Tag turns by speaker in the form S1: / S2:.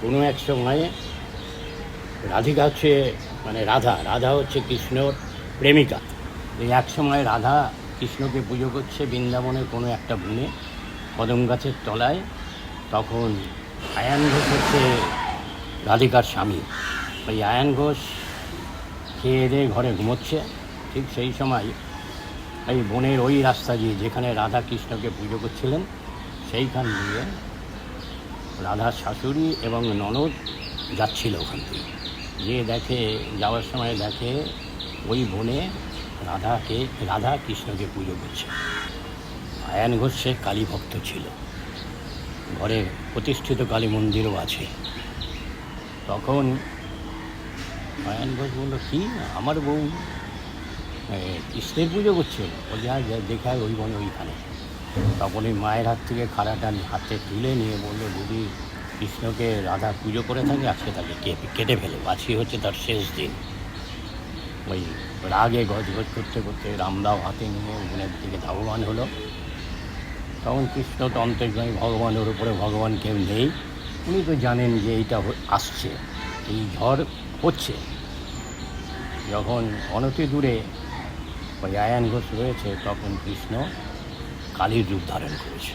S1: কোনো এক সময়ে রাধিকা হচ্ছে মানে রাধা হচ্ছে কৃষ্ণর প্রেমিকা। এই এক সময় রাধা কৃষ্ণকে পুজো করছে বৃন্দাবনের কোনো একটা বনে কদম গাছের তলায়। তখন আয়ান ঘোষ হচ্ছে রাধিকার স্বামী। ওই আয়ান ঘোষ খেয়ে দিয়ে ঘরে ঘুমোচ্ছে। ঠিক সেই সময় এই বনের ওই রাস্তা দিয়ে যেখানে রাধা কৃষ্ণকে পুজো করছিলেন সেইখান দিয়ে রাধার শাশুড়ি এবং ননদ যাচ্ছিল ওখান থেকে। গিয়ে যাওয়ার সময় দেখে ওই বনে রাধা কৃষ্ণকে পুজো করছে। আয়ান ঘোষ সে কালী ভক্ত ছিল, ঘরে প্রতিষ্ঠিত কালী মন্দিরও আছে। তখন আয়ান ঘোষ বলল, কি আমার বউ কৃষ্ণের পুজো করছে? বলছে হ্যাঁ, দেখায় ওই বনে ওইখানে। তখন ওই মায়ের হাত থেকে খাড়াটা হাতে তুলে নিয়ে বললো, যদি কৃষ্ণকে রাধা পুজো করে থাকে আজকে তাকে কেটে ফেলো, আজকে হচ্ছে তার শেষ দিন। ওই রাগে গজগজ করতে করতে রামদাও হাতে নিয়ে ওখানের দিকে ধাবমান হলো। তখন কৃষ্ণ তো অন্তর্যামী, ভগবানের উপরে ভগবান কেউ নেই, উনি তো জানেন যে এইটা আসছে, এই ঝড় হচ্ছে। যখন অনতি দূরে ওই আয়ান ঘোষ রয়েছে তখন কৃষ্ণ কালীর রূপ ধারণ করেছে।